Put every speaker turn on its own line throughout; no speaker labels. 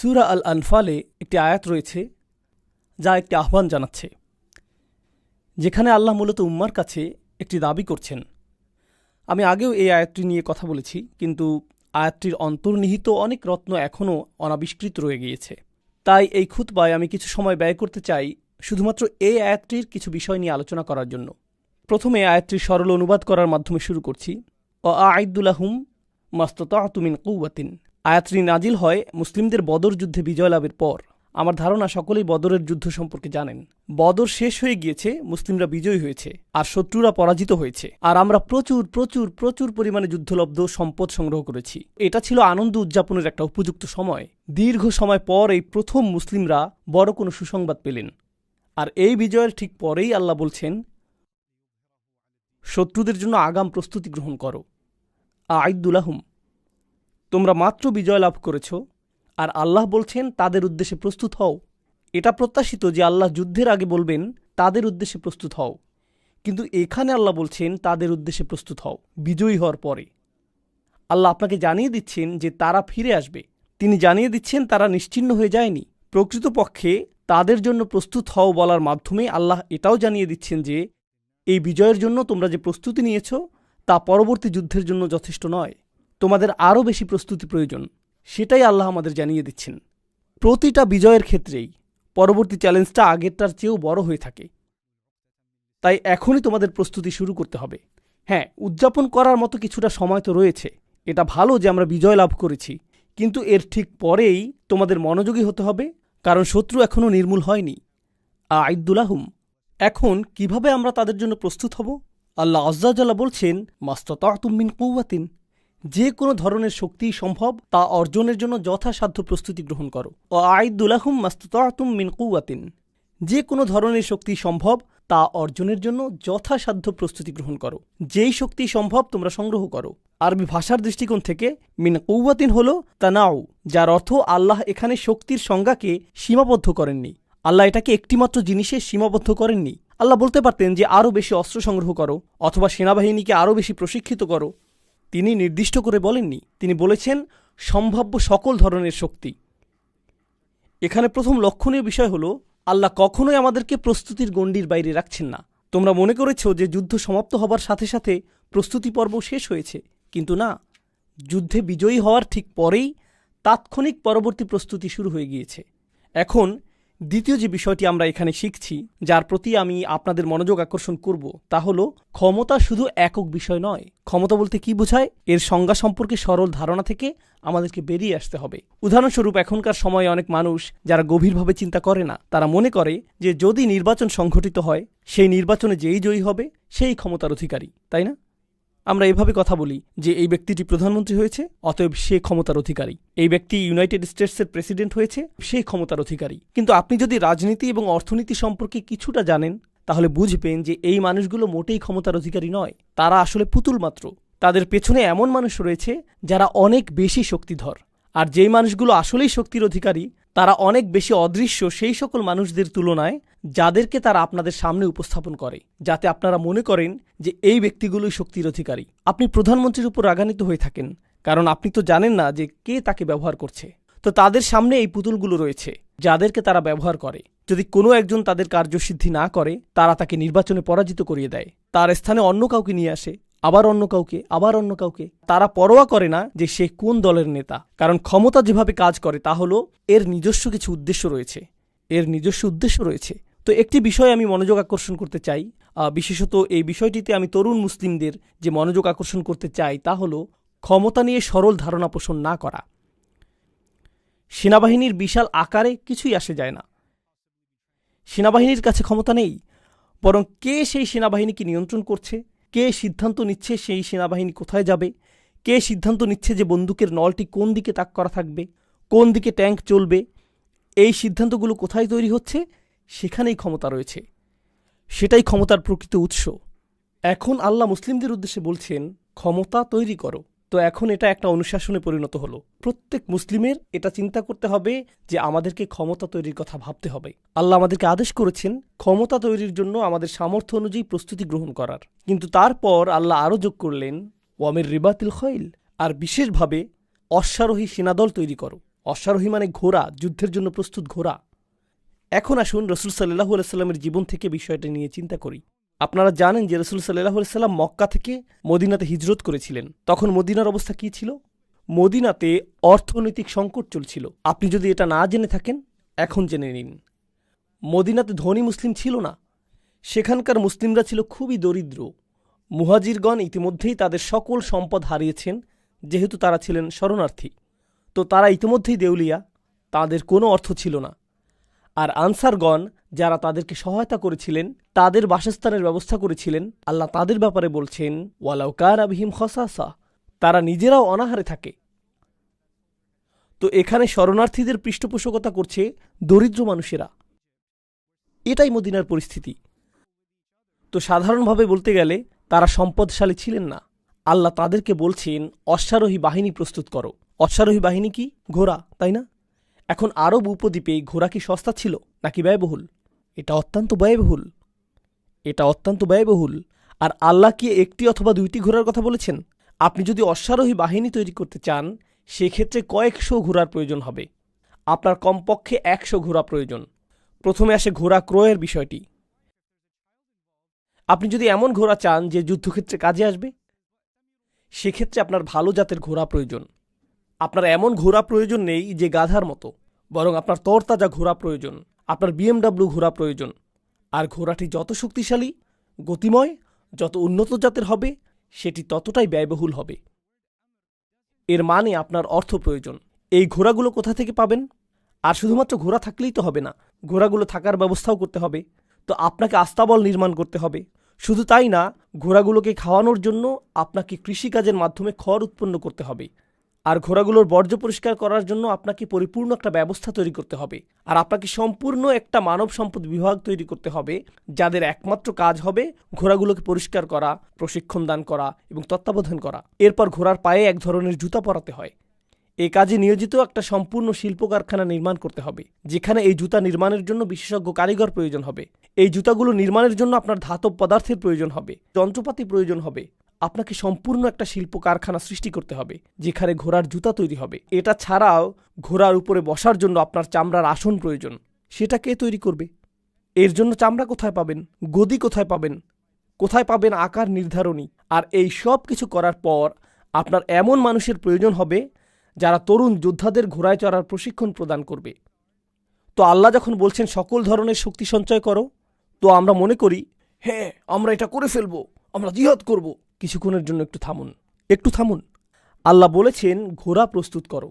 সূরা আল আনফালে একটি আয়াত রয়েছে যা একটি আহ্বান জানাচ্ছে, যেখানে আল্লাহ মূলত উম্মার কাছে একটি দাবি করছেন। আমি আগেও এই আয়াতটি নিয়ে কথা বলেছি, কিন্তু আয়াতটির অন্তর্নিহিত অনেক রত্ন এখনও অনাবিষ্কৃত রয়ে গিয়েছে। তাই এই খুতবায় আমি কিছু সময় ব্যয় করতে চাই শুধুমাত্র এই আয়াতটির কিছু বিষয় নিয়ে আলোচনা করার জন্য। প্রথমে আয়াতটির সরল অনুবাদ করার মাধ্যমে শুরু করছি। আ'ইদ্দুলাহুম মাস্তাতা'তু মিন কুওয়াতিন। আয়াতটি নাজিল হয় মুসলিমদের বদর যুদ্ধে বিজয় লাভের পর। আমার ধারণা সকলেই বদরের যুদ্ধ সম্পর্কে জানেন। বদর শেষ হয়ে গিয়েছে, মুসলিমরা বিজয়ী হয়েছে আর শত্রুরা পরাজিত হয়েছে, আর আমরা প্রচুর প্রচুর প্রচুর পরিমাণে যুদ্ধলব্ধ সম্পদ সংগ্রহ করেছি। এটা ছিল আনন্দ উদযাপনের একটা উপযুক্ত সময়। দীর্ঘ সময় পর এই প্রথম মুসলিমরা বড় কোনো সুসংবাদ পেলেন। আর এই বিজয়ের ঠিক পরেই আল্লাহ বলছেন, শত্রুদের জন্য আগাম প্রস্তুতি গ্রহণ করো। আ'ইদ্দুলাহুম, তোমরা মাত্র বিজয় লাভ করেছ, আর আল্লাহ বলছেন তাদের উদ্দেশ্যে প্রস্তুত হও। এটা প্রত্যাশিত যে আল্লাহ যুদ্ধের আগে বলবেন তাদের উদ্দেশ্যে প্রস্তুত হও, কিন্তু এখানে আল্লাহ বলছেন তাদের উদ্দেশ্যে প্রস্তুত হও বিজয়ী হওয়ার পরে। আল্লাহ আপনাকে জানিয়ে দিচ্ছেন যে তারা ফিরে আসবে। তিনি জানিয়ে দিচ্ছেন তারা নিশ্চিহ্ন হয়ে যায়নি। প্রকৃতপক্ষে তাদের জন্য প্রস্তুত হও বলার মাধ্যমে আল্লাহ এটাও জানিয়ে দিচ্ছেন যে এই বিজয়ের জন্য তোমরা যে প্রস্তুতি নিয়েছ তা পরবর্তী যুদ্ধের জন্য যথেষ্ট নয়, তোমাদের আরও বেশি প্রস্তুতি প্রয়োজন। সেটাই আল্লাহ আমাদের জানিয়ে দিচ্ছেন। প্রতিটা বিজয়ের ক্ষেত্রেই পরবর্তী চ্যালেঞ্জটা আগেরটার চেয়েও বড় হয়ে থাকে। তাই এখনই তোমাদের প্রস্তুতি শুরু করতে হবে। হ্যাঁ, উদযাপন করার মতো কিছুটা সময় তো রয়েছে। এটা ভালো যে আমরা বিজয় লাভ করেছি, কিন্তু এর ঠিক পরেই তোমাদের মনোযোগী হতে হবে, কারণ শত্রু এখনও নির্মূল হয়নি। আ'ইদ্দুলাহুম, এখন কিভাবে আমরা তাদের জন্য প্রস্তুত হব? আল্লাহ আজ্জা জাল্লা বলছেন, মাস্তাতা'তুম মিন কুওয়াতিন, যে কোনো ধরনের শক্তি সম্ভব তা অর্জনের জন্য যথাসাধ্য প্রস্তুতি গ্রহণ করো। আ'ইদ্দুলাহুম মাস্তাতা'তুম মিন কুওয়াতিন, যে কোনো ধরনের শক্তি সম্ভব তা অর্জনের জন্য যথাসাধ্য প্রস্তুতি গ্রহণ করো। যেই শক্তি সম্ভব তোমরা সংগ্রহ করো। আরবি ভাষার দৃষ্টিকোণ থেকে মিন কুওয়াতিন হল তানাউ, যার অর্থ আল্লাহ এখানে শক্তির সংজ্ঞাকে সীমাবদ্ধ করেননি। আল্লাহ এটাকে একটিমাত্র জিনিসে সীমাবদ্ধ করেননি। আল্লাহ বলতে পারতেন যে আরও বেশি অস্ত্র সংগ্রহ করো অথবা সেনাবাহিনীকে আরও বেশি প্রশিক্ষিত করো। তিনি নির্দিষ্ট করে বলেননি। তিনি বলেছেন সম্ভাব্য সকল ধরনের শক্তি। এখানে প্রথম লক্ষণীয় বিষয় হলো আল্লাহ কখনোই আমাদেরকে প্রস্তুতির গণ্ডির বাইরে রাখছেন না। তোমরা মনে করেছ যে যুদ্ধ সমাপ্ত হবার সাথে সাথে প্রস্তুতি পর্ব শেষ হয়েছে, কিন্তু না, যুদ্ধে বিজয়ী হওয়ার ঠিক পরেই তাৎক্ষণিক পরবর্তী প্রস্তুতি শুরু হয়ে গিয়েছে। এখন দ্বিতীয় যে বিষয়টি আমরা এখানে শিখছি, যার প্রতি আমি আপনাদের মনোযোগ আকর্ষণ করব, তা হলো ক্ষমতা শুধু একক বিষয় নয়। ক্ষমতা বলতে কি বোঝায়, এর সংজ্ঞা সম্পর্কে সরল ধারণা থেকে আমাদেরকে বেরিয়ে আসতে হবে। উদাহরণস্বরূপ, এখনকার সময়ে অনেক মানুষ যারা গভীরভাবে চিন্তা করে না, তারা মনে করে যে যদি নির্বাচন সংঘটিত হয়, সেই নির্বাচনে যেই জয়ী হবে সেই ক্ষমতার অধিকারী, তাই না? আমরা এভাবে কথা বলি যে এই ব্যক্তিটি প্রধানমন্ত্রী হয়েছে, অতএব সে ক্ষমতার অধিকারী। এই ব্যক্তি ইউনাইটেড স্টেটসের প্রেসিডেন্ট হয়েছে, সে ক্ষমতার অধিকারী। কিন্তু আপনি যদি রাজনীতি এবং অর্থনীতি সম্পর্কে কিছুটা জানেন, তাহলে বুঝবেন যে এই মানুষগুলো মোটেই ক্ষমতার অধিকারী নয়। তারা আসলে পুতুল মাত্র। তাদের পেছনে এমন মানুষ রয়েছে যারা অনেক বেশি শক্তিধর। আর যেই মানুষগুলো আসলেই শক্তির অধিকারী, তারা অনেক বেশি অদৃশ্য সেই সকল মানুষদের তুলনায়, যাদেরকে তারা আপনাদের সামনে উপস্থাপন করে, যাতে আপনারা মনে করেন যে এই ব্যক্তিগুলোই শক্তির অধিকারী। আপনি প্রধানমন্ত্রীর উপর রাগান্বিত হয়ে থাকেন, কারণ আপনি তো জানেন না যে কে তাকে ব্যবহার করছে। তো তাদের সামনে এই পুতুলগুলো রয়েছে যাদেরকে তারা ব্যবহার করে। যদি কোনো একজন তাদের কার্যসিদ্ধি না করে, তারা তাকে নির্বাচনে পরাজিত করিয়ে দেয়, তার স্থানে অন্য কাউকে নিয়ে আসে, আবার অন্য কাউকে, আবার অন্য কাউকে। তারা পরোয়া করে না যে সে কোন দলের নেতা, কারণ ক্ষমতা যেভাবে কাজ করে তা হলো এর নিজস্ব কিছু উদ্দেশ্য রয়েছে। তো একটি বিষয় আমি মনোযোগ আকর্ষণ করতে চাই, বিশেষত এই বিষয়টিতে আমি তরুণ মুসলিমদের যে মনোযোগ আকর্ষণ করতে চাই, তা হলো ক্ষমতা নিয়ে সরল ধারণা পোষণ না করা। সেনাবাহিনীর বিশাল আকারে কিছুই আসে যায় না। সেনাবাহিনীর কাছে ক্ষমতা নেই, বরং কে সেই সেনাবাহিনীকে নিয়ন্ত্রণ করছে, কে সিদ্ধান্ত নিচ্ছে সেই সেনাবাহিনী কোথায় যাবে, কে সিদ্ধান্ত নিচ্ছে যে বন্দুকের নলটি কোন দিকে তাক করা থাকবে, কোন দিকে ট্যাঙ্ক চলবে, এই সিদ্ধান্তগুলো কোথায় তৈরি হচ্ছে, সেখানেই ক্ষমতা রয়েছে। সেটাই ক্ষমতার প্রকৃত উৎস। এখন আল্লাহ মুসলিমদের উদ্দেশ্যে বলছেন ক্ষমতা তৈরি করো। তো এখন এটা একটা অনুশাসনে পরিণত হলো। প্রত্যেক মুসলিমের এটা চিন্তা করতে হবে যে আমাদেরকে ক্ষমতা তৈরির কথা ভাবতে হবে। আল্লাহ আমাদেরকে আদেশ করেছেন ক্ষমতা তৈরির জন্য আমাদের সামর্থ্য অনুযায়ী প্রস্তুতি গ্রহণ করার। কিন্তু তারপর আল্লাহ আরও যোগ করলেন ওয়ামির রিবাতিল খৈল, আর বিশেষভাবে অশ্বারোহী সেনাদল তৈরি করো। অশ্বারোহী মানে ঘোড়া, যুদ্ধের জন্য প্রস্তুত ঘোড়া। এখন আসুন রসুল সাল্লাল্লাহু আলাইহি সাল্লামের জীবন থেকে বিষয়টা নিয়ে চিন্তা করি। আপনারা জানেন যে রসুল সাল্লাল্লাহু আলাইহি সাল্লাম মক্কা থেকে মদিনাতে হিজরত করেছিলেন। তখন মদিনার অবস্থা কী ছিল? মদিনাতে অর্থনৈতিক সংকট চলছিল। আপনি যদি এটা না জেনে থাকেন, এখন জেনে নিন। মদিনাতে ধনী মুসলিম ছিল না, সেখানকার মুসলিমরা ছিল খুবই দরিদ্র। মুহাজিরগণ ইতিমধ্যেই তাদের সকল সম্পদ হারিয়েছেন, যেহেতু তারা ছিলেন শরণার্থী। তো তারা ইতিমধ্যেই দেউলিয়া, তাদের কোনো অর্থ ছিল না। আর আনসারগণ যারা তাদেরকে সহায়তা করেছিলেন, তাদের বাসস্থানের ব্যবস্থা করেছিলেন, আল্লাহ তাদের ব্যাপারে বলছেন ওয়ালাউ কানা বিহিম খাসাসা, তারা নিজেরাও অনাহারে থাকে। তো এখানে শরণার্থীদের পৃষ্ঠপোষকতা করছে দরিদ্র মানুষেরা। এটাই মদিনার পরিস্থিতি। তো সাধারণভাবে বলতে গেলে তারা সম্পদশালী ছিলেন না। আল্লাহ তাদেরকে বলছেন অশ্বারোহী বাহিনী প্রস্তুত করো। অশ্বারোহী বাহিনী কি? ঘোড়া, তাই না? এখন আরব উপদ্বীপে ঘোড়া কি সস্তা ছিল নাকি ব্যয়বহুল? এটা অত্যন্ত ব্যয়বহুল। এটা অত্যন্ত ব্যয়বহুল। আর আল্লাহ কি একটি অথবা দুইটি ঘোড়ার কথা বলেছেন? আপনি যদি অশ্বারোহী বাহিনী তৈরি করতে চান, সেক্ষেত্রে কয়েকশো ঘোড়ার প্রয়োজন হবে। আপনার কমপক্ষে 100 ঘোড়া প্রয়োজন। প্রথমে আসে ঘোড়া ক্রয়ের বিষয়টি। আপনি যদি এমন ঘোড়া চান যে যুদ্ধক্ষেত্রে কাজে আসবে, সেক্ষেত্রে আপনার ভালো জাতের ঘোড়া প্রয়োজন। আপনার এমন ঘোড়া প্রয়োজন নেই যে গাধার মতো, বরং আপনার তরতাজা ঘোড়া প্রয়োজন। আপনার BMW ঘোড়া প্রয়োজন। আর ঘোড়াটি যত শক্তিশালী, গতিময়, যত উন্নত জাতের হবে, সেটি ততটাই ব্যয়বহুল হবে। এর মানে আপনার অর্থ প্রয়োজন। এই ঘোড়াগুলো কোথা থেকে পাবেন? আর শুধুমাত্র ঘোড়া থাকলেই তো হবে না, ঘোড়াগুলো থাকার ব্যবস্থাও করতে হবে। তো আপনাকে আস্তাবল নির্মাণ করতে হবে। শুধু তাই না, ঘোড়াগুলোকে খাওয়ানোর জন্য আপনাকে কৃষিকাজের মাধ্যমে খড় উৎপন্ন করতে হবে। আর ঘোড়াগুলোর বর্জ্য পরিষ্কার করার জন্য আপনাকে পরিপূর্ণ একটা ব্যবস্থা তৈরি করতে হবে। আর আপনাকে সম্পূর্ণ একটা মানব সম্পদ বিভাগ তৈরি করতে হবে, যাদের একমাত্র কাজ হবে ঘোড়াগুলোকে পরিষ্কার করা, প্রশিক্ষণ দান করা এবং তত্ত্বাবধান করা। এরপর ঘোড়ার পায়ে এক ধরনের জুতা পরাতে হয়। এ কাজে নিয়োজিত একটা সম্পূর্ণ শিল্প কারখানা নির্মাণ করতে হবে, যেখানে এই জুতা নির্মাণের জন্য বিশেষজ্ঞ কারিগর প্রয়োজন হবে। এই জুতাগুলো নির্মাণের জন্য আপনার ধাতব পদার্থের প্রয়োজন হবে, যন্ত্রপাতি প্রয়োজন হবে। আপনাকে সম্পূর্ণ একটা শিল্প কারখানা সৃষ্টি করতে হবে, যেখানে ঘোড়ার জুতা তৈরি হবে। এটা ছাড়াও ঘোড়ার উপরে বসার জন্য আপনার চামড়ার আসন প্রয়োজন। সেটা কে তৈরি করবে? এর জন্য চামড়া কোথায় পাবেন? গদি কোথায় পাবেন? কোথায় পাবেন আকার নির্ধারণী? আর এই সব কিছু করার পর আপনার এমন মানুষের প্রয়োজন হবে যারা তরুণ যোদ্ধাদের ঘোড়ায় চড়ার প্রশিক্ষণ প্রদান করবে। তো আল্লাহ যখন বলছেন সকল ধরনের শক্তি সঞ্চয় করো, তো আমরা মনে করি হ্যাঁ আমরা এটা করে ফেলবো, আমরা জিহাদ করব। কিছুক্ষণের জন্য একটু থামুন, একটু থামুন। আল্লাহ বলেছেন ঘোড়া প্রস্তুত করো,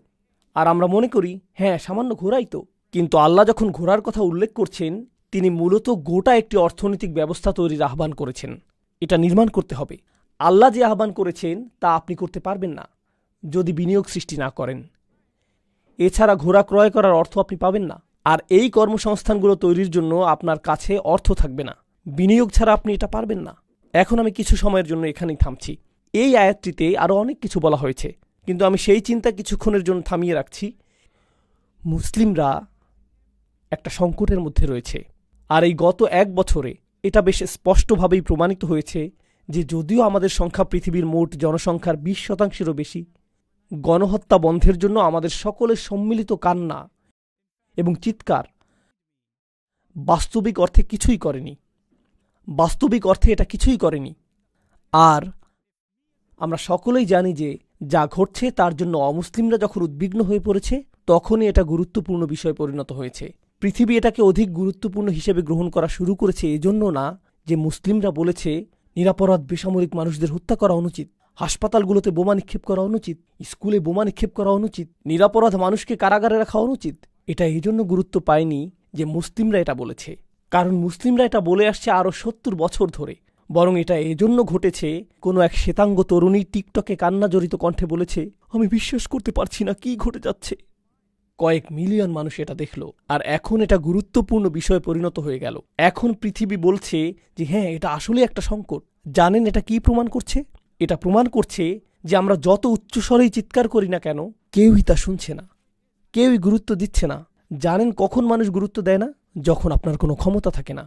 আর আমরা মনে করি হ্যাঁ সামান্য ঘোড়াই তো। কিন্তু আল্লাহ যখন ঘোড়ার কথা উল্লেখ করছেন, তিনি মূলত গোটা একটি অর্থনৈতিক ব্যবস্থা তৈরির আহ্বান করেছেন। এটা নির্মাণ করতে হবে। আল্লাহ যে আহ্বান করেছেন তা আপনি করতে পারবেন না যদি বিনিয়োগ সৃষ্টি না করেন। এছাড়া ঘোড়া ক্রয় করার অর্থ আপনি পাবেন না। আর এই কর্মসংস্থানগুলো তৈরির জন্য আপনার কাছে অর্থ থাকবে না। বিনিয়োগ ছাড়া আপনি এটা পারবেন না। এখন আমি কিছু সময়ের জন্য এখানেই থামছি। এই আয়াতটিতে আরও অনেক কিছু বলা হয়েছে, কিন্তু আমি সেই চিন্তা কিছুক্ষণের জন্য থামিয়ে রাখছি। মুসলিমরা একটা সংকটের মধ্যে রয়েছে। আর এই গত 1 বছরে এটা বেশ স্পষ্টভাবেই প্রমাণিত হয়েছে যে যদিও আমাদের সংখ্যা পৃথিবীর মোট জনসংখ্যার 20%-এরও বেশি, গণহত্যা বন্ধের জন্য আমাদের সকলের সম্মিলিত কান্না এবং চিৎকার বাস্তবিক অর্থে কিছুই করেনি। বাস্তবিক অর্থে এটা কিছুই করেনি। আর আমরা সকলেই জানি যে যা ঘটছে তার জন্য অমুসলিমরা যখন উদ্বিগ্ন হয়ে পড়েছে, তখনই এটা গুরুত্বপূর্ণ বিষয়ে পরিণত হয়েছে। পৃথিবী এটাকে অধিক গুরুত্বপূর্ণ হিসেবে গ্রহণ করা শুরু করেছে এজন্য না যে মুসলিমরা বলেছে নিরাপরাধ বেসামরিক মানুষদের হত্যা করা অনুচিত, হাসপাতালগুলোতে বোমা নিক্ষেপ করা অনুচিত, স্কুলে বোমা নিক্ষেপ করা অনুচিত, নিরাপরাধ মানুষকে কারাগারে রাখা অনুচিত। এটা এজন্য গুরুত্ব পায়নি যে মুসলিমরা এটা বলেছে, কারণ মুসলিমরা এটা বলে আসছে আরও 70 বছর ধরে। বরং এটা এজন্য ঘটেছে কোনো এক শ্বেতাঙ্গ তরুণী টিকটকে কান্নাজড়িত কণ্ঠে বলেছে, আমি বিশ্বাস করতে পারছি না কি ঘটে যাচ্ছে। কয়েক মিলিয়ন মানুষ এটা দেখল, আর এখন এটা গুরুত্বপূর্ণ বিষয়ে পরিণত হয়ে গেল। এখন পৃথিবী বলছে যে হ্যাঁ এটা আসলে একটা সংকট। জানেন এটা কি প্রমাণ করছে? এটা প্রমাণ করছে যে আমরা যত উচ্চস্বরেই চিৎকার করি না কেন, কেউই তা শুনছে না, কেউই গুরুত্ব দিচ্ছে না। জানেন কখন মানুষ গুরুত্ব দেয় না? যখন আপনার কোনো ক্ষমতা থাকে না,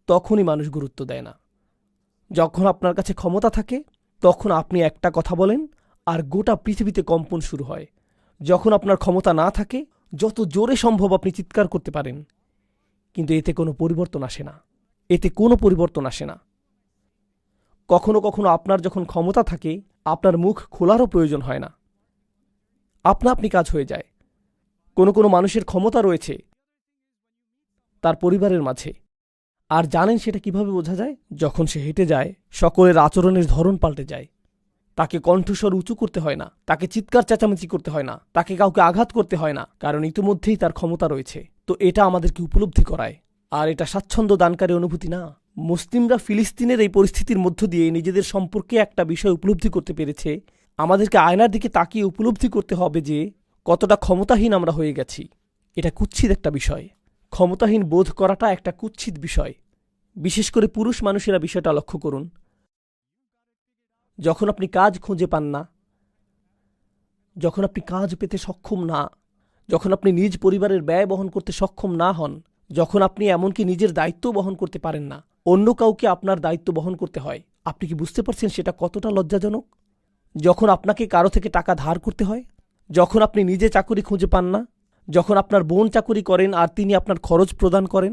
তখনই মানুষ গুরুত্ব দেয় না। যখন আপনার কাছে ক্ষমতা থাকে, তখন আপনি একটা কথা বলেন আর গোটা পৃথিবীতে কম্পন শুরু হয়। যখন আপনার ক্ষমতা না থাকে যত জোরে সম্ভব আপনি চিৎকার করতে পারেন, কিন্তু এতে কোনো পরিবর্তন আসে না। এতে কোনো পরিবর্তন আসে না। কখনো কখনো আপনার যখন ক্ষমতা থাকে আপনার মুখ খোলারও প্রয়োজন হয় না, আপনা আপনি কাজ হয়ে যায়। কোনো কোনো মানুষের ক্ষমতা রয়েছে তার পরিবারের মাঝে, আর জানেন সেটা কিভাবে বোঝা যায়? যখন সে হেঁটে যায় সকলের আচরণের ধরন পাল্টে যায়। তাকে কণ্ঠস্বর উঁচু করতে হয় না, তাকে চিৎকার চেঁচামেচি করতে হয় না, তাকে কাউকে আঘাত করতে হয় না, কারণ ইতিমধ্যেই তার ক্ষমতা রয়েছে। তো এটা আমাদেরকে উপলব্ধি করায়, আর এটা স্বাচ্ছন্দ্য দানকারী অনুভূতি না। মুসলিমরা ফিলিস্তিনের এই পরিস্থিতির মধ্য দিয়ে নিজেদের সম্পর্কে একটা বিষয় উপলব্ধি করতে পেরেছে। আমাদেরকে আয়নার দিকে তাকিয়ে উপলব্ধি করতে হবে যে কতটা ক্ষমতাহীন আমরা হয়ে গেছি। এটা কুৎসিত একটা বিষয়। ক্ষমতাহীন বোধ করাটা একটা কুৎসিত বিষয়। বিশেষ করে পুরুষ মানুষেরা বিষয়টা লক্ষ্য করুন। যখন আপনি কাজ খুঁজে পান না, যখন আপনি কাজ পেতে সক্ষম না, যখন আপনি নিজ পরিবারের ব্যয় বহন করতে সক্ষম না হন, যখন আপনি এমনকি নিজের দায়িত্ব বহন করতে পারেন না, অন্য কাউকে আপনার দায়িত্ব বহন করতে হয়, আপনি কি বুঝতে পারছেন সেটা কতটা লজ্জাজনক? যখন আপনাকে কারো থেকে টাকা ধার করতে হয়, যখন আপনি নিজে চাকরি খুঁজে পান না, যখন আপনার বোন চাকরি করেন আর তিনি আপনার খরচ প্রদান করেন,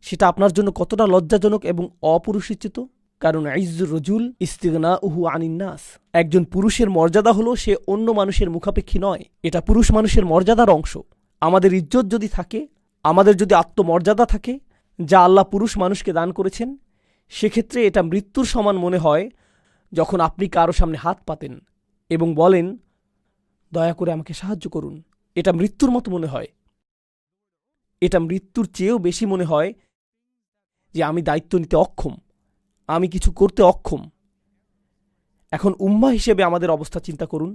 সেটা আপনার জন্য কতটা লজ্জাজনক এবং অপুরুষোচিত। কারণ ইজ্জুর রজুল ইস্তিগনাউহু আনিন নাস। একজন পুরুষের মর্যাদা হলো সে অন্য মানুষের মুখাপেক্ষী নয়। এটা পুরুষ মানুষের মর্যাদার অংশ। আমাদের ইজ্জত যদি থাকে, আমাদের যদি আত্মমর্যাদা থাকে, যা আল্লাহ পুরুষ মানুষকে দান করেছেন, সেক্ষেত্রে এটা মৃত্যুর সমান মনে হয় যখন আপনি কারো সামনে হাত পাতেন এবং বলেন, দয়া করে আমাকে সাহায্য করুন। এটা মৃত্যুর মতো মনে হয়। এটা মৃত্যুর চেয়েও বেশি মনে হয় যে আমি দায়িত্ব নিতে অক্ষম, আমি কিছু করতে অক্ষম। এখন উম্মাহ হিসেবে আমাদের অবস্থা চিন্তা করুন।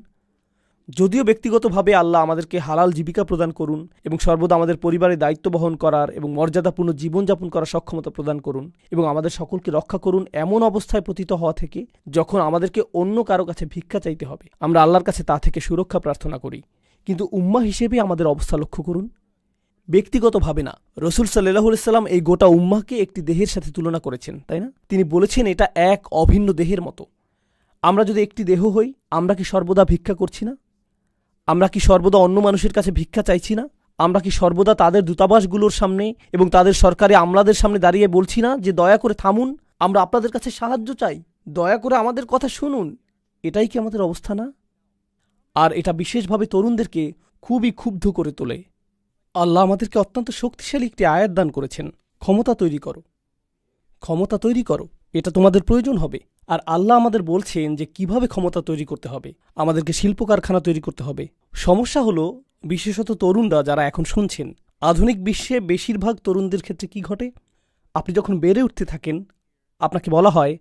যদিও ব্যক্তিগতভাবে আল্লাহ আমাদেরকে হালাল জীবিকা প্রদান করুন এবং সর্বদা আমাদের পরিবারের দায়িত্ব বহন করার এবং মর্যাদাপূর্ণ জীবনযাপন করার সক্ষমতা প্রদান করুন এবং আমাদের সকলকে রক্ষা করুন এমন অবস্থায় পতিত হওয়া থেকে যখন আমাদেরকে অন্য কারো কাছে ভিক্ষা চাইতে হবে, আমরা আল্লাহর কাছে তা থেকে সুরক্ষা প্রার্থনা করি। কিন্তু উম্মাহ হিসেবে আমাদের অবস্থা লক্ষ্য করুন। ব্যক্তিগতভাবে না, রসুল সাল্লাল্লাহু আলাইহি সাল্লাম এই গোটা উম্মাহকে একটি দেহের সাথে তুলনা করেছেন, তাই না? তিনি বলেছেন এটা এক অভিন্ন দেহের মতো। আমরা যদি একটি দেহ হই, আমরা কি সর্বদা ভিক্ষা করছি না? আমরা কি সর্বদা অন্য মানুষের কাছে ভিক্ষা চাইছি না? আমরা কি সর্বদা তাদের দূতাবাসগুলোর সামনে এবং তাদের সরকারি আমলাদের সামনে দাঁড়িয়ে বলছি না যে দয়া করে থামুন, আমরা আপনাদের কাছে সাহায্য চাই, দয়া করে আমাদের কথা শুনুন? এটাই কি আমাদের অবস্থা না? আর এটা বিশেষভাবে তরুণদেরকে খুবই ক্ষুব্ধ করে তোলে। আল্লাহ আমাদেরকে অত্যন্ত শক্তিশালী একটি আয়াত দান করেছেন, ক্ষমতা তৈরি করো, ক্ষমতা তৈরি করো, এটা তোমাদের প্রয়োজন হবে। আর আল্লাহ আমাদের বলছেন যে কিভাবে ক্ষমতা তৈরি করতে হবে। আমাদেরকে শিল্প কারখানা তৈরি করতে হবে। সমস্যা হলো বিশেষত তরুণরা যারা এখন শুনছেন, আধুনিক বিশ্বে বেশিরভাগ তরুণদের ক্ষেত্রে কি ঘটে? আপনি যখন বেড়ে উঠতে থাকেন, আপনাকে বলা হয়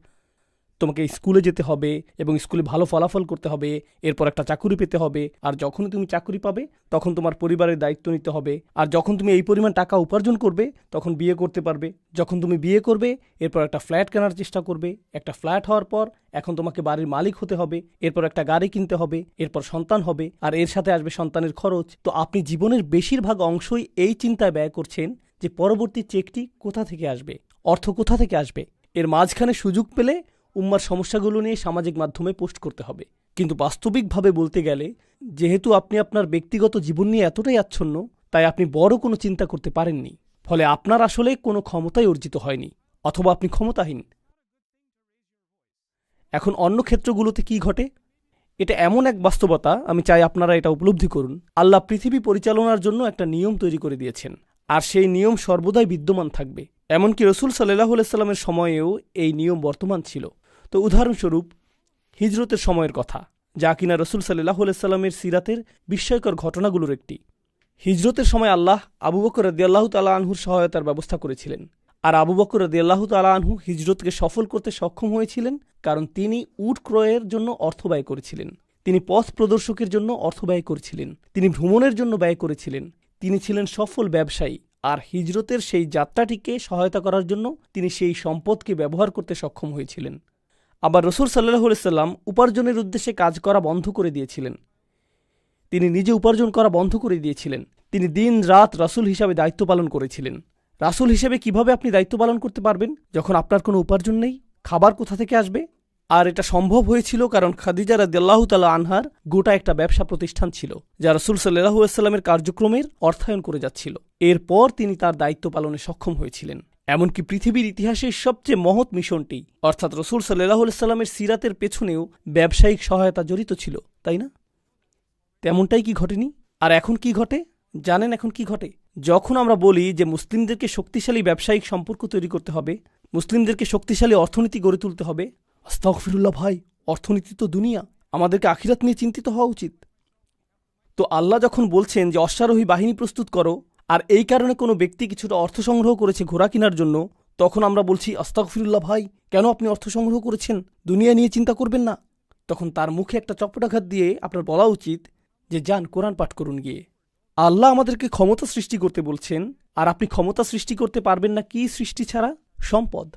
তোমাকে স্কুলে যেতে হবে এবং স্কুলে ভালো ফলাফল করতে হবে, এরপর একটা চাকুরি পেতে হবে, আর যখনই তুমি চাকুরি পাবে তখন তোমার পরিবারের দায়িত্ব নিতে হবে, আর যখন তুমি এই পরিমাণ টাকা উপার্জন করবে তখন বিয়ে করতে পারবে, যখন তুমি বিয়ে করবে এরপর একটা ফ্ল্যাট কেনার চেষ্টা করবে, একটা ফ্ল্যাট হওয়ার পর এখন তোমাকে বাড়ির মালিক হতে হবে, এরপর একটা গাড়ি কিনতে হবে, এরপর সন্তান হবে, আর এর সাথে আসবে সন্তানের খরচ। তো আপনি জীবনের বেশিরভাগ অংশই এই চিন্তায় ব্যয় করছেন যে পরবর্তী চেকটি কোথা থেকে আসবে, অর্থ কোথা থেকে আসবে। এর মাঝখানে সুযোগ পেলে উম্মার সমস্যাগুলো নিয়ে সামাজিক মাধ্যমে পোস্ট করতে হবে। কিন্তু বাস্তবিকভাবে বলতে গেলে, যেহেতু আপনি আপনার ব্যক্তিগত জীবন নিয়ে এতটাই আচ্ছন্ন, তাই আপনি বড় কোনো চিন্তা করতে পারেননি। ফলে আপনার আসলে কোনো ক্ষমতাই অর্জিত হয়নি, অথবা আপনি ক্ষমতাহীন। এখন অন্য ক্ষেত্রগুলোতে কি ঘটে? এটা এমন এক বাস্তবতা, আমি চাই আপনারা এটা উপলব্ধি করুন। আল্লাহ পৃথিবী পরিচালনার জন্য একটা নিয়ম তৈরি করে দিয়েছেন, আর সেই নিয়ম সর্বদাই বিদ্যমান থাকবে। এমনকি রসুল সাল্লাল্লাহু আলাইহি সাল্লামের সময়েও এই নিয়ম বর্তমান ছিল। তো উদাহরণস্বরূপ হিজরতের সময়ের কথা, যা কিনা রসুল সাল্লাল্লাহু আলাইহি সাল্লামের সিরাতের বিস্ময়কর ঘটনাগুলোর একটি। হিজরতের সময় আল্লাহ আবু বকর রাদিয়াল্লাহু তাআলা আনহুর সহায়তার ব্যবস্থা করেছিলেন। আর আবু বকর রাদিয়াল্লাহু তাআলা আনহু হিজরতকে সফল করতে সক্ষম হয়েছিলেন কারণ তিনি উট ক্রয়ের জন্য অর্থ ব্যয় করেছিলেন, তিনি পথ প্রদর্শকের জন্য অর্থ ব্যয় করেছিলেন, তিনি ভ্রমণের জন্য ব্যয় করেছিলেন, তিনি ছিলেন সফল ব্যবসায়ী। আর হিজরতের সেই যাত্রাটিকে সহায়তা করার জন্য তিনি সেই সম্পদকে ব্যবহার করতে সক্ষম হয়েছিলেন। আবার রসুল সাল্লাল্লাহু আলাইহি সাল্লাম উপার্জনের উদ্দেশ্যে কাজ করা বন্ধ করে দিয়েছিলেন, তিনি নিজে উপার্জন করা বন্ধ করে দিয়েছিলেন। তিনি দিন রাত রাসূল হিসাবে দায়িত্ব পালন করেছিলেন। রাসূল হিসেবে কিভাবে আপনি দায়িত্ব পালন করতে পারবেন যখন আপনার কোনো উপার্জন নেই? খাবার কোথা থেকে আসবে? আর এটা সম্ভব হয়েছিল কারণ খাদিজা রাদিয়াল্লাহু তাআলা আনহার গোটা একটা ব্যবসা প্রতিষ্ঠান ছিল, যা রাসূল সাল্লাল্লাহু আলাইহি ওয়াসাল্লামের কার্যক্রমের অর্থায়ন করে যাচ্ছিল। এরপর তিনি তার দায়িত্ব পালনে সক্ষম হয়েছিলেন। এমনকি পৃথিবীর ইতিহাসের সবচেয়ে মহৎ মিশনটি অর্থাৎ রাসূল সাল্লাল্লাহু আলাইহি ওয়াসাল্লামের সিরাতের পেছনেও ব্যবসায়িক সহায়তা জড়িত ছিল, তাই না? তেমনটাই কি ঘটেনি? আর এখন কি ঘটে জানেন? এখন কি ঘটে? যখন আমরা বলি যে মুসলিমদেরকে শক্তিশালী ব্যবসায়িক সম্পর্ক তৈরি করতে হবে, মুসলিমদেরকে শক্তিশালী অর্থনীতি গড়ে তুলতে হবে, আস্তাগফিরুল্লাহ ভাই, অর্থনীতি তো দুনিয়া, আমাদেরকে আখিরাত নিয়ে চিন্তিত হওয়া উচিত। তো আল্লাহ যখন বলছেন যে অশ্বারোহী বাহিনী প্রস্তুত করো, আর এই কারণে কোনো ব্যক্তি কিছুটা অর্থ সংগ্রহ করেছে ঘোড়া কেনার জন্য, তখন আমরা বলছি আস্তাগফিরুল্লাহ ভাই, কেন আপনি অর্থ সংগ্রহ করেছেন? দুনিয়া নিয়ে চিন্তা করবেন না। তখন তার মুখে একটা চপটাঘাত দিয়ে আপনার বলা উচিত যে যান কোরআন পাঠ করুন গিয়ে। আল্লাহ আমাদেরকে ক্ষমতা সৃষ্টি করতে বলছেন, আর আপনি ক্ষমতা সৃষ্টি করতে পারবেন না কি সৃষ্টি ছাড়া? সম্পদ।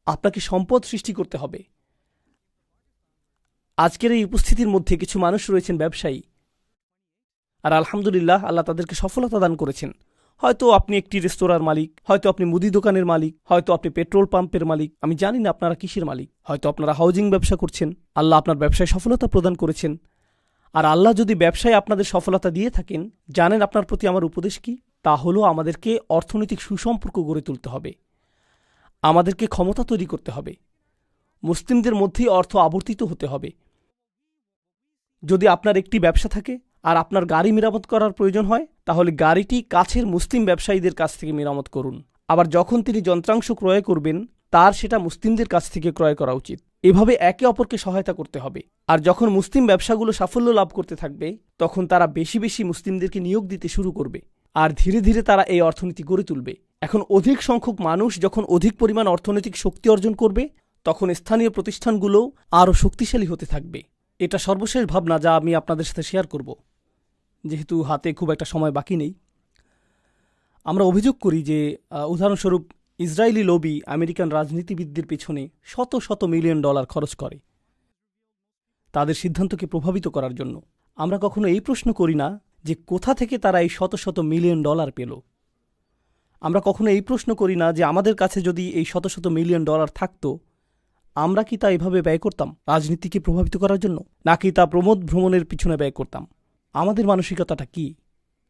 আপনাকে সম্পদ সৃষ্টি করতে হবে। আজকের এই উপস্থিতির মধ্যে কিছু মানুষ রয়েছেন ব্যবসায়ী, আর আলহামদুলিল্লাহ আল্লাহ তাদেরকে সফলতা দান করেছেন। হয়তো আপনি একটি রেস্তোরাঁর মালিক, হয়তো আপনি মুদি দোকানের মালিক, হয়তো আপনি পেট্রোল পাম্পের মালিক, আমি জানি না আপনারা কিসের মালিক, হয়তো আপনারা হাউজিং ব্যবসা করছেন। আল্লাহ আপনার ব্যবসায় সফলতা প্রদান করেছেন। আর আল্লাহ যদি ব্যবসায় আপনাদের সফলতা দিয়ে থাকেন, জানেন আপনার প্রতি আমার উপদেশ কি? তা হলো আমাদেরকে অর্থনৈতিক সুসম্পর্ক গড়ে তুলতে হবে, আমাদেরকে ক্ষমতা তৈরি করতে হবে, মুসলিমদের মধ্যেই অর্থ আবর্তিত হতে হবে। যদি আপনার একটি ব্যবসা থাকে আর আপনার গাড়ি মেরামত করার প্রয়োজন হয়, তাহলে গাড়িটি কাছের মুসলিম ব্যবসায়ীদের কাছ থেকে মেরামত করুন। আবার যখন তিনি যন্ত্রাংশ ক্রয় করবেন, তার সেটা মুসলিমদের কাছ থেকে ক্রয় করা উচিত। এভাবে একে অপরকে সহায়তা করতে হবে। আর যখন মুসলিম ব্যবসাগুলো সাফল্য লাভ করতে থাকবে, তখন তারা বেশি বেশি মুসলিমদেরকে নিয়োগ দিতে শুরু করবে, আর ধীরে ধীরে তারা এই অর্থনীতি গড়ে তুলবে। এখন অধিক সংখ্যক মানুষ যখন অধিক পরিমাণ অর্থনৈতিক শক্তি অর্জন করবে, তখন স্থানীয় প্রতিষ্ঠানগুলো আরও শক্তিশালী হতে থাকবে। এটা সর্বশেষ ভাবনা যা আমি আপনাদের সাথে শেয়ার করব, যেহেতু হাতে খুব একটা সময় বাকি নেই। আমরা অভিযোগ করি যে উদাহরণস্বরূপ ইসরায়েলি লবি আমেরিকান রাজনীতিবিদদের পেছনে শত শত মিলিয়ন ডলার খরচ করে তাদের সিদ্ধান্তকে প্রভাবিত করার জন্য। আমরা কখনো এই প্রশ্ন করি না যে কোথা থেকে তারা এই শত শত মিলিয়ন ডলার পেল। আমরা কখনো এই প্রশ্ন করি না যে আমাদের কাছে যদি এই শত শত মিলিয়ন ডলার থাকতো, আমরা কি তা এভাবে ব্যয় করতাম রাজনীতিকে প্রভাবিত করার জন্য, নাকি তা প্রমোদ ভ্রমণের পিছনে ব্যয় করতাম? আমাদের মানসিকতাটা কি?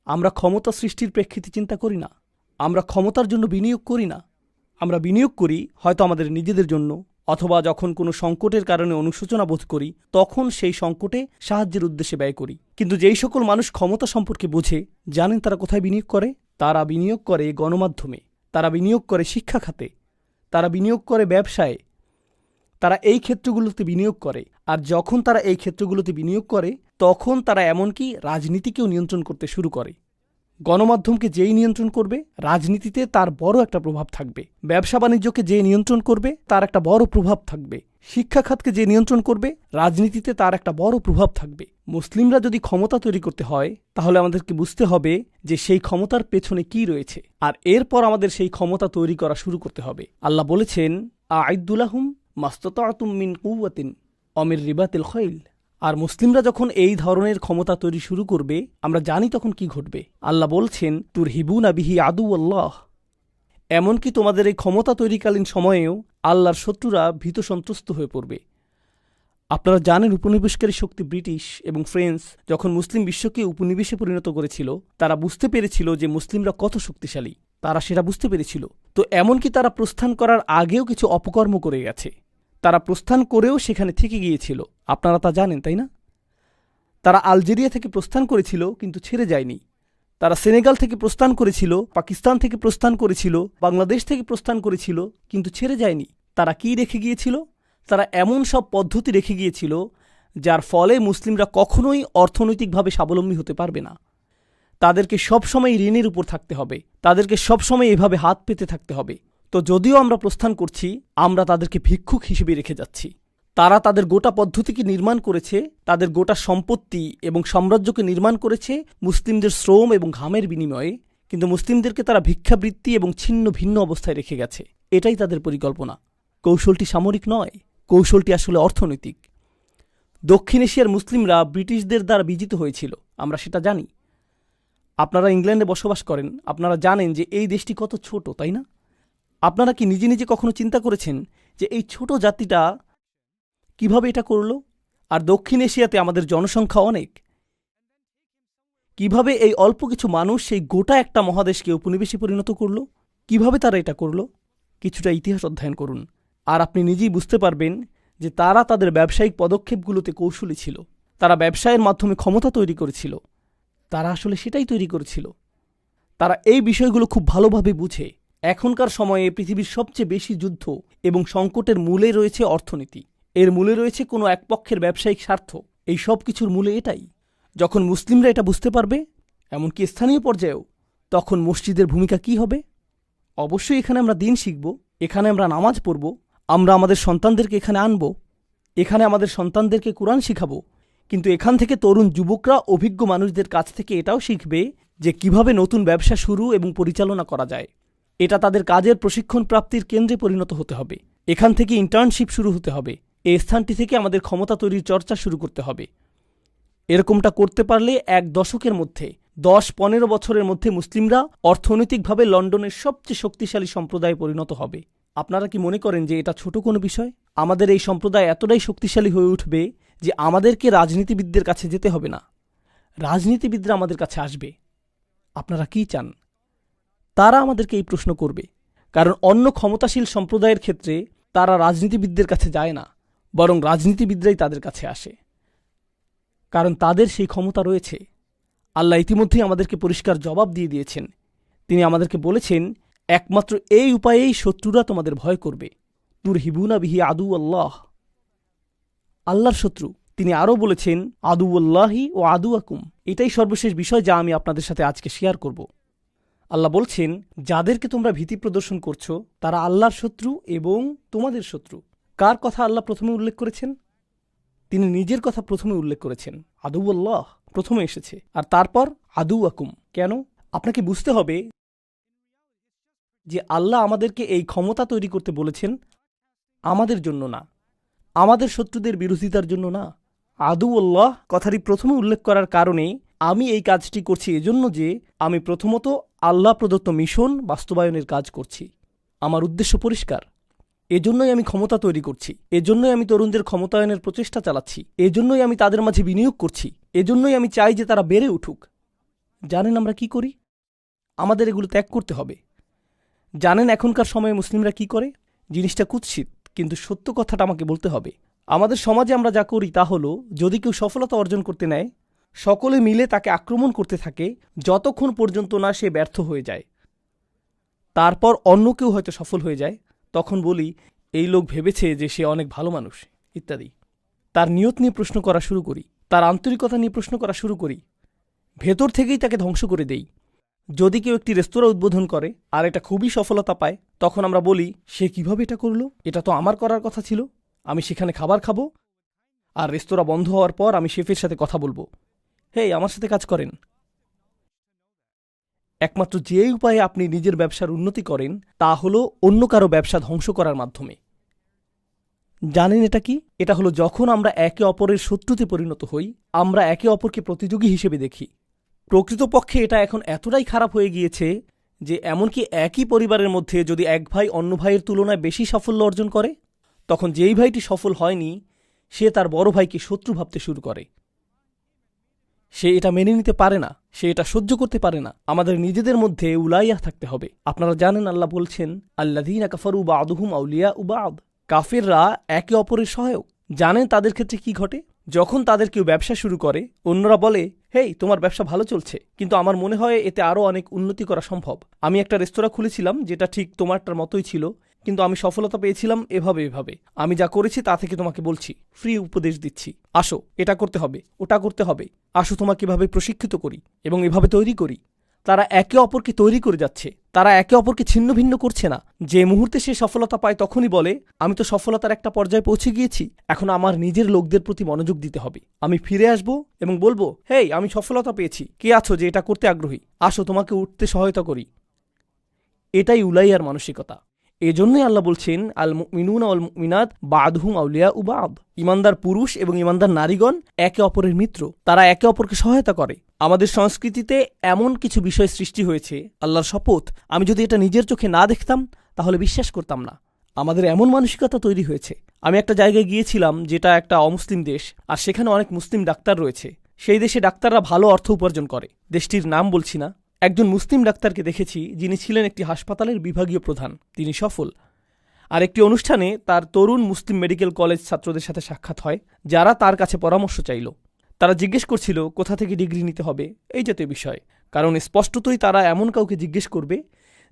আমরা ক্ষমতা সৃষ্টির প্রেক্ষিতে চিন্তা করি না, আমরা ক্ষমতার জন্য বিনিয়োগ করি না। আমরা বিনিয়োগ করি হয়তো আমাদের নিজেদের জন্য, অথবা যখন কোনো সংকটের কারণে অনুশোচনা বোধ করি, তখন সেই সংকটে সাহায্যের উদ্দেশ্যে ব্যয় করি। কিন্তু যেই সকল মানুষ ক্ষমতা সম্পর্কে বোঝে, জানেন তারা কোথায় বিনিয়োগ করে? তারা বিনিয়োগ করে গণমাধ্যমে, তারা বিনিয়োগ করে শিক্ষা খাতে, তারা বিনিয়োগ করে ব্যবসায়, তারা এই ক্ষেত্রগুলোতে বিনিয়োগ করে। আর যখন তারা এই ক্ষেত্রগুলোতে বিনিয়োগ করে, তখন তারা এমনকি রাজনীতিকেও নিয়ন্ত্রণ করতে শুরু করে। গণমাধ্যমকে যেই নিয়ন্ত্রণ করবে, রাজনীতিতে তার বড় একটা প্রভাব থাকবে। ব্যবসা বাণিজ্যকে যে নিয়ন্ত্রণ করবে, তার একটা বড় প্রভাব থাকবে। শিক্ষা খাতকে যে নিয়ন্ত্রণ করবে, রাজনীতিতে তার একটা বড় প্রভাব থাকবে। মুসলিমরা যদি ক্ষমতা তৈরি করতে হয়, তাহলে আমাদেরকে বুঝতে হবে যে সেই ক্ষমতার পেছনে কি রয়েছে, আর এরপর আমাদের সেই ক্ষমতা তৈরি করা শুরু করতে হবে। আল্লাহ বলেছেন, আ'ইদ্দুলাহুম মাস্তাতা'তুম মিন কুওয়াতিন অমির রিবাতিল খাইল। আর মুসলিমরা যখন এই ধরনের ক্ষমতা তৈরি শুরু করবে, আমরা জানি তখন কি ঘটবে। আল্লাহ বলছেন, তুরহিবুনা বিহি আদুওয়াল্লাহ, এমনকি তোমাদের এই ক্ষমতা তৈরিকালীন সময়েও আল্লাহর শত্রুরা ভীত সন্ত্রস্ত হয়ে পড়বে। আপনারা জানেন উপনিবেশকারী শক্তি ব্রিটিশ এবং ফ্রেঞ্চ যখন মুসলিম বিশ্বকে উপনিবেশে পরিণত করেছিল, তারা বুঝতে পেরেছিল যে মুসলিমরা কত শক্তিশালী, তারা সেটা বুঝতে পেরেছিল। তো এমনকি তারা প্রস্থান করার আগেও কিছু অপকর্ম করে গেছে। তারা প্রস্থান করেও সেখানে থেকে গিয়েছিল, আপনারা তা জানেন তাই না? তারা আলজেরিয়া থেকে প্রস্থান করেছিল কিন্তু ছেড়ে যায়নি। তারা সেনেগাল থেকে প্রস্থান করেছিল, পাকিস্তান থেকে প্রস্থান করেছিল, বাংলাদেশ থেকে প্রস্থান করেছিল, কিন্তু ছেড়ে যায়নি। তারা কি রেখে গিয়েছিল? তারা এমন সব পদ্ধতি রেখে গিয়েছিল যার ফলে মুসলিমরা কখনোই অর্থনৈতিকভাবে স্বাবলম্বী হতে পারবে না। তাদেরকে সবসময় ঋণের উপর থাকতে হবে, তাদেরকে সবসময় এভাবে হাত পেতে থাকতে হবে। তো যদিও আমরা প্রস্থান করছি, আমরা তাদেরকে ভিক্ষুক হিসেবে রেখে যাচ্ছি। তারা তাদের গোটা পদ্ধতিকে নির্মাণ করেছে, তাদের গোটা সম্পত্তি এবং সাম্রাজ্যকে নির্মাণ করেছে মুসলিমদের শ্রম এবং ঘামের বিনিময়ে, কিন্তু মুসলিমদেরকে তারা ভিক্ষাবৃত্তি এবং ছিন্ন ভিন্ন অবস্থায় রেখে গেছে। এটাই তাদের পরিকল্পনা। কৌশলটি সামরিক নয়, কৌশলটি আসলে অর্থনৈতিক। দক্ষিণ এশিয়ার মুসলিমরা ব্রিটিশদের দ্বারা বিজিত হয়েছিল, আমরা সেটা জানি। আপনারা ইংল্যান্ডে বসবাস করেন, আপনারা জানেন যে এই দেশটি কত ছোট, তাই না? আপনারা কি নিজে নিজে কখনো চিন্তা করেছেন যে এই ছোট জাতিটা কিভাবে এটা করল? আর দক্ষিণ এশিয়াতে আমাদের জনসংখ্যা অনেক। কিভাবে এই অল্প কিছু মানুষ সেই গোটা একটা মহাদেশকে উপনিবেশে পরিণত করল? কিভাবে তারা এটা করল? কিছুটা ইতিহাস অধ্যয়ন করুন, আর আপনি নিজেই বুঝতে পারবেন যে তারা তাদের ব্যবসায়িক পদক্ষেপগুলোতে কৌশলী ছিল। তারা ব্যবসায়ের মাধ্যমে ক্ষমতা তৈরি করেছিল। তারা আসলে সেটাই তৈরি করেছিল। তারা এই বিষয়গুলো খুব ভালোভাবে বুঝে। এখনকার সময়ে পৃথিবীর সবচেয়ে বেশি যুদ্ধ এবং সংকটের মূলে রয়েছে অর্থনীতি। এর মূলে রয়েছে কোনো এক পক্ষের ব্যবসায়িক স্বার্থ। এই সব কিছুর মূলে এটাই। যখন মুসলিমরা এটা বুঝতে পারবে, এমনকি স্থানীয় পর্যায়েও, তখন মসজিদের ভূমিকা কি হবে? অবশ্যই এখানে আমরা দিন শিখব, এখানে আমরা নামাজ পড়ব, আমরা আমাদের সন্তানদেরকে এখানে আনব, এখানে আমাদের সন্তানদেরকে কোরআন শিখাবো। কিন্তু এখান থেকে তরুণ যুবকরা অভিজ্ঞ মানুষদের কাছ থেকে এটাও শিখবে যে কিভাবে নতুন ব্যবসা শুরু এবং পরিচালনা করা যায়। এটা তাদের কাজের প্রশিক্ষণ প্রাপ্তির কেন্দ্রে পরিণত হতে হবে। এখান থেকে ইন্টার্নশিপ শুরু হতে হবে। এই স্থানটি থেকে আমাদের ক্ষমতা তৈরির চর্চা শুরু করতে হবে। এরকমটা করতে পারলে এক দশকের মধ্যে, 10-15 বছরের মধ্যে মুসলিমরা অর্থনৈতিকভাবে লন্ডনের সবচেয়ে শক্তিশালী সম্প্রদায়ে পরিণত হবে। আপনারা কি মনে করেন যে এটা ছোট কোনো বিষয়? আমাদের এই সম্প্রদায় এতটাই শক্তিশালী হয়ে উঠবে যে আমাদেরকে রাজনীতিবিদদের কাছে যেতে হবে না, রাজনীতিবিদরা আমাদের কাছে আসবে। আপনারা কি চান? তারা আমাদেরকে এই প্রশ্ন করবে, কারণ অন্য ক্ষমতাশীল সম্প্রদায়ের ক্ষেত্রে তারা রাজনীতিবিদদের কাছে যায় না, বরং রাজনীতিবিদরাই তাদের কাছে আসে, কারণ তাদের সেই ক্ষমতা রয়েছে। আল্লাহ ইতিমধ্যেই আমাদেরকে পরিষ্কার জবাব দিয়ে দিয়েছেন। তিনি আমাদেরকে বলেছেন, একমাত্র এই উপায়েই শত্রুরা তোমাদের ভয় করবে। তুরহিবুনা বিহি আদু আল্লাহ, আল্লাহর শত্রু। তিনি আরও বলেছেন, আদু আল্লাহি ও আদু আকুম। এটাই সর্বশেষ বিষয় যা আমি আপনাদের সাথে আজকে শেয়ার করব। আল্লাহ বলছেন, যাদেরকে তোমরা ভীতি প্রদর্শন করছো তারা আল্লাহর শত্রু এবং তোমাদের শত্রু। কার কথা আল্লাহ প্রথমে উল্লেখ করেছেন? তিনি নিজের কথা প্রথমে উল্লেখ করেছেন। আদু আল্লাহ প্রথমে এসেছে, আর তারপর আদু আকুম। কেন? আপনাকে বুঝতে হবে যে আল্লাহ আমাদেরকে এই ক্ষমতা তৈরি করতে বলেছেন আমাদের জন্য না, আমাদের শত্রুদের বিরোধিতার জন্য না। আদু আল্লাহ কথাটি প্রথমে উল্লেখ করার কারণে আমি এই কাজটি করছি এজন্য যে আমি প্রথমত আল্লাহ প্রদত্ত মিশন বাস্তবায়নের কাজ করছি। আমার উদ্দেশ্য পরিষ্কার। এজন্যই আমি ক্ষমতা তৈরি করছি, এজন্যই আমি তরুণদের ক্ষমতায়নের প্রচেষ্টা চালাচ্ছি, এজন্যই আমি তাদের মাঝে বিনিয়োগ করছি, এজন্যই আমি চাই যে তারা বেড়ে উঠুক। জানেন আমরা কি করি? আমাদের এগুলো ত্যাগ করতে হবে। জানেন এখনকার সময়ে মুসলিমরা কি করে? জিনিসটা কুৎসিত, কিন্তু সত্য কথাটা আমাকে বলতে হবে। আমাদের সমাজে আমরা যা করি তা হলো, যদি কেউ সফলতা অর্জন করতে নেয়, সকলে মিলে তাকে আক্রমণ করতে থাকে যতক্ষণ পর্যন্ত না সে ব্যর্থ হয়ে যায়। তারপর অন্য কেউ হয়তো সফল হয়ে যায়, তখন বলি এই লোক ভেবেছে যে সে অনেক ভালো মানুষ ইত্যাদি। তার নিয়ত নিয়ে প্রশ্ন করা শুরু করি, তার আন্তরিকতা নিয়ে প্রশ্ন করা শুরু করি, ভেতর থেকেই তাকে ধ্বংস করে দেই। যদি কেউ একটি রেস্তোরাঁ উদ্বোধন করে আর এটা খুবই সফলতা পায়, তখন আমরা বলি সে কিভাবে এটা করলো, এটা তো আমার করার কথা ছিল, আমি সেখানে খাবার খাবো, আর রেস্তোরাঁ বন্ধ হওয়ার পর আমি শেফের সাথে কথা বলবো, হেই আমার সাথে কাজ করেন। একমাত্র যে উপায়ে আপনি নিজের ব্যবসার উন্নতি করেন তা হলো অন্য কারো ব্যবসা ধ্বংস করার মাধ্যমে। জানেন এটা কি? এটা হলো যখন আমরা একে অপরের শত্রুতে পরিণত হই, আমরা একে অপরকে প্রতিযোগী হিসেবে দেখি। প্রকৃতপক্ষে এটা এখন এতটাই খারাপ হয়ে গিয়েছে যে এমনকি একই পরিবারের মধ্যে যদি এক ভাই অন্য ভাইয়ের তুলনায় বেশি সাফল্য অর্জন করে, তখন যেই ভাইটি সফল হয়নি সে তার বড় ভাইকে শত্রু ভাবতে শুরু করে। সে এটা মেনে নিতে পারে না, সে এটা সহ্য করতে পারে না। আমাদের নিজেদের মধ্যে উলাইয়া থাকতে হবে। আপনারা জানেন আল্লাহ বলছেন, আল্লাযীনা কাফারু বা'দুহুম আউলিয়াউ বা'দ, কাফেররা একে অপরের সহায়ক। জানেন তাদের ক্ষেত্রে কি ঘটে? যখন তাদের কেউ ব্যবসা শুরু করে, অন্যরা বলে, হেই তোমার ব্যবসা ভালো চলছে, কিন্তু আমার মনে হয় এতে আরও অনেক উন্নতি করা সম্ভব। আমি একটা রেস্তোরাঁ খুলেছিলাম যেটা ঠিক তোমারটার মতোই ছিল, কিন্তু আমি সফলতা পেয়েছিলাম এভাবে এভাবে। আমি যা করেছি তা থেকে তোমাকে বলছি, ফ্রি উপদেশ দিচ্ছি। আসো এটা করতে হবে, ওটা করতে হবে, আসো তোমাকে এভাবে প্রশিক্ষিত করি এবং এভাবে তৈরি করি। তারা একে অপরকে তৈরি করে যাচ্ছে, তারা একে অপরকে ছিন্ন ভিন্ন করছে না। যে মুহূর্তে সে সফলতা পায় তখনই বলে, আমি তো সফলতার একটা পর্যায়ে পৌঁছে গিয়েছি, এখন আমার নিজের লোকদের প্রতি মনোযোগ দিতে হবে। আমি ফিরে আসব এবং বলবো, হেই আমি সফলতা পেয়েছি, কে আছো যে এটা করতে আগ্রহী, আসো তোমাকে উঠতে সহায়তা করি। এটাই উলাইয়ার মানসিকতা। এজন্যই আল্লাহ বলছেন, আল মুমিনুনা ওয়াল মুমিনাত বা'দুহুম আউলিয়াউ বা'দ। ইমানদার পুরুষ এবং ইমানদার নারীগণ একে অপরের মিত্র, তারা একে অপরকে সহায়তা করে। আমাদের সংস্কৃতিতে এমন কিছু বিষয় সৃষ্টি হয়েছে, আল্লাহর শপথ আমি যদি এটা নিজের চোখে না দেখতাম তাহলে বিশ্বাস করতাম না। আমাদের এমন মানসিকতা তৈরি হয়েছে। আমি একটা জায়গায় গিয়েছিলাম যেটা একটা অমুসলিম দেশ, আর সেখানে অনেক মুসলিম ডাক্তার রয়েছে। সেই দেশে ডাক্তাররা ভালো অর্থ উপার্জন করে। দেশটির নাম বলছি না। একজন মুসলিম ডাক্তারকে দেখেছি যিনি ছিলেন একটি হাসপাতালের বিভাগীয় প্রধান। তিনি সফল। আর একটি অনুষ্ঠানে তার তরুণ মুসলিম মেডিকেল কলেজ ছাত্রদের সাথে সাক্ষাৎ হয়, যারা তার কাছে পরামর্শ চাইল। তারা জিজ্ঞেস করছিল কোথা থেকে ডিগ্রি নিতে হবে, এই জাতীয় বিষয়। কারণ স্পষ্টতই তারা এমন কাউকে জিজ্ঞেস করবে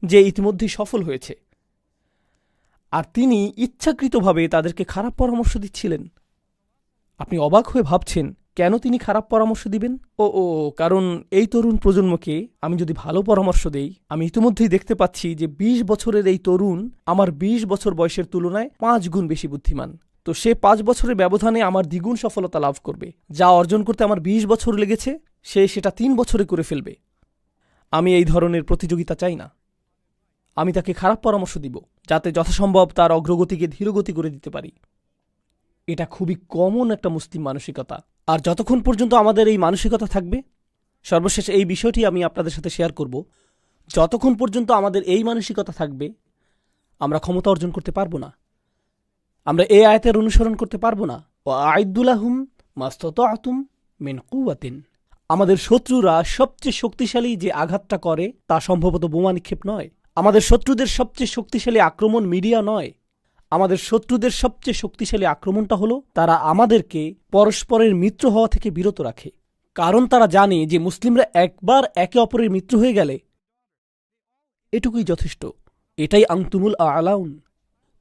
যে ইতিমধ্যেই সফল হয়েছে। আর তিনি ইচ্ছাকৃতভাবে তাদেরকে খারাপ পরামর্শ দিচ্ছিলেন। আপনি অবাক হয়ে ভাবছেন কেন তিনি খারাপ পরামর্শ দিবেন? কারণ এই তরুণ প্রজন্মকে আমি যদি ভালো পরামর্শ দেই, আমি ইতিমধ্যেই দেখতে পাচ্ছি যে ২০ বছরের এই তরুণ আমার ২০ বছর বয়সের তুলনায় ৫ গুণ বেশি বুদ্ধিমান। তো সে ৫ বছরের ব্যবধানে আমার দ্বিগুণ সফলতা লাভ করবে। যা অর্জন করতে আমার ২০ বছর লেগেছে, সে সেটা ৩ বছরে করে ফেলবে। আমি এই ধরনের প্রতিযোগিতা চাই না। আমি তাকে খারাপ পরামর্শ দিব যাতে যথাসম্ভব তার অগ্রগতিকে ধীরগতি করে দিতে পারি। এটা খুবই কমন একটা মুসলিম মানসিকতা। আর যতক্ষণ পর্যন্ত আমাদের এই মানসিকতা থাকবে, সর্বশেষ এই বিষয়টি আমি আপনাদের সাথে শেয়ার করব, যতক্ষণ পর্যন্ত আমাদের এই মানসিকতা থাকবে, আমরা ক্ষমতা অর্জন করতে পারবো না। আমরা এই আয়াতের অনুসরণ করতে পারবো না। আইদুলাহুম মাস্তাতাতুম মিন কুওয়াতিন। আমাদের শত্রুরা সবচেয়ে শক্তিশালী যে আঘাতটা করে তা সম্ভবত বোমা নিক্ষেপ নয়। আমাদের শত্রুদের সবচেয়ে শক্তিশালী আক্রমণ মিডিয়া নয়। আমাদের শত্রুদের সবচেয়ে শক্তিশালী আক্রমণটা হলো তারা আমাদেরকে পরস্পরের মিত্র হওয়া থেকে বিরত রাখে। কারণ তারা জানে যে মুসলিমরা একবার একে অপরের মিত্র হয়ে গেলে এটুকুই যথেষ্ট। এটাই আনতুমুল আলাউন।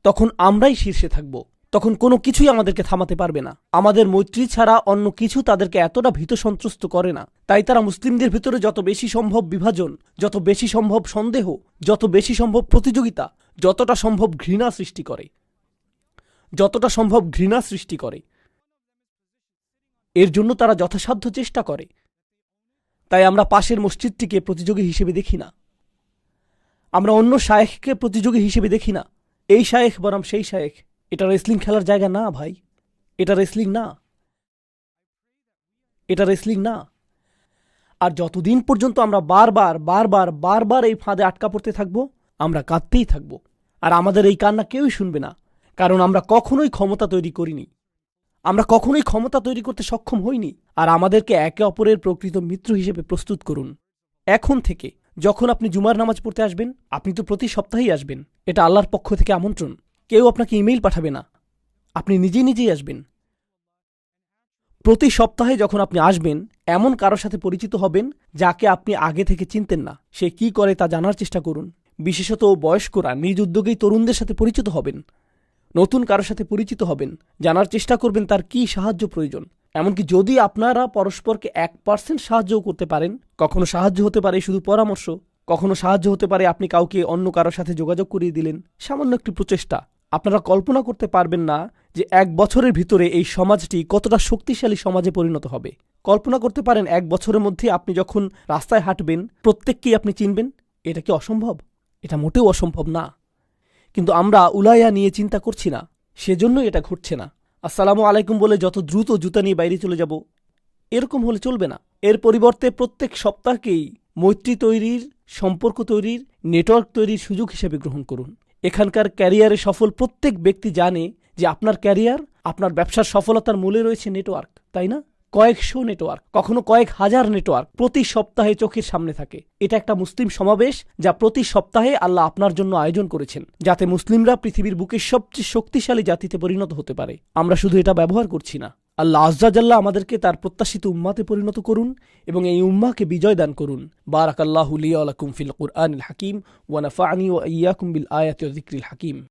তখন আমরাই শীর্ষে থাকব। তখন কোনো কিছুই আমাদেরকে থামাতে পারবে না। আমাদের মৈত্রী ছাড়া অন্য কিছু তাদেরকে এতটা ভীত সন্ত্রস্ত করে না। তাই তারা মুসলিমদের ভিতরে যত বেশি সম্ভব বিভাজন, যত বেশি সম্ভব সন্দেহ, যত বেশি সম্ভব প্রতিযোগিতা, যতটা সম্ভব ঘৃণা সৃষ্টি করে, এর জন্য তারা যথাসাধ্য চেষ্টা করে। তাই আমরা পাশের মসজিদটিকে প্রতিযোগী হিসেবে দেখি না। আমরা অন্য শায়েখকে প্রতিযোগী হিসেবে দেখি না। এই শায়েখ বনাম সেই শায়েখ। এটা রেসলিং খেলার জায়গা না ভাই। এটা রেসলিং না। আর যতদিন পর্যন্ত আমরা বারবার এই ফাঁদে আটকা পড়তে থাকবো, আমরা কাঁদতেই থাকবো। আর আমাদের এই কান্না কেউই শুনবে না। কারণ আমরা কখনোই ক্ষমতা তৈরি করিনি। আমরা কখনোই ক্ষমতা তৈরি করতে সক্ষম হইনি। আর আমাদেরকে একে অপরের প্রকৃত মিত্র হিসেবে প্রস্তুত করুন। এখন থেকে যখন আপনি জুমার নামাজ পড়তে আসবেন, আপনি তো প্রতি সপ্তাহেই আসবেন। এটা আল্লাহর পক্ষ থেকে আমন্ত্রণ। কেউ আপনাকে ইমেইল পাঠাবে না। আপনি নিজেই আসবেন। প্রতি সপ্তাহে যখন আপনি আসবেন, এমন কারোর সাথে পরিচিত হবেন যাকে আপনি আগে থেকে চিনতেন না। সে কি করে তা জানার চেষ্টা করুন। বিশেষত বয়স্করা নিজ উদ্যোগেই তরুণদের সাথে পরিচিত হবেন। নতুন কারোর সাথে পরিচিত হবেন, জানার চেষ্টা করবেন তার কি সাহায্য প্রয়োজন। এমনকি যদি আপনারা পরস্পরকে 1% সাহায্যও করতে পারেন, কখনো সাহায্য হতে পারে শুধু পরামর্শ, কখনো সাহায্য হতে পারে আপনি কাউকে অন্য কারোর সাথে যোগাযোগ করিয়ে দিলেন, সামান্য একটি প্রচেষ্টা। আপনারা কল্পনা করতে পারবেন না যে 1 বছরের ভিতরে এই সমাজটি কতটা শক্তিশালী সমাজে পরিণত হবে। কল্পনা করতে পারেন 1 বছরের মধ্যে আপনি যখন রাস্তায় হাঁটবেন, প্রত্যেককেই আপনি চিনবেন। এটা কি অসম্ভব? এটা মোটেও অসম্ভব না। কিন্তু আমরা উলাইয়া নিয়ে চিন্তা করছি না, সেজন্য এটা ঘটছে না। আসসালামু আলাইকুম বলে যত দ্রুত জুতা নিয়ে বাইরে চলে যাব, এরকম হলে চলবে না। এর পরিবর্তে প্রত্যেক সপ্তাহকেই মৈত্রী তৈরির, সম্পর্ক তৈরির, নেটওয়ার্ক তৈরির সুযোগ হিসেবে গ্রহণ করুন। এখানকার ক্যারিয়ারে সফল প্রত্যেক ব্যক্তি জানে যে আপনার ক্যারিয়ার, আপনার ব্যবসার সফলতার মূলে রয়েছে নেটওয়ার্ক, তাই না? কয়েকশো নেটওয়ার্ক, কখনো কয়েক হাজার নেটওয়ার্ক প্রতি সপ্তাহে চোখের সামনে থাকে। এটা একটা মুসলিম সমাবেশ যা প্রতি সপ্তাহে আল্লাহ আপনার জন্য আয়োজন করেছেন, যাতে মুসলিমরা পৃথিবীর বুকের সবচেয়ে শক্তিশালী জাতিতে পরিণত হতে পারে। আমরা শুধু এটা ব্যবহার করছি না। আল্লাহ আজ্জা জাল্লাহ আমাদেরকে তার প্রত্যাশিত উম্মাতে পরিণত করুন এবং এই উম্মাকে বিজয় দান করুন। বারাকাল্লাহু লি ওয়া লাকুম ফিল কুরআনিল হাকিম ওয়া নাফা'নি ওয়া ইয়্যাকুম বিল আয়াতি ওয়া যিকরিল হাকিম।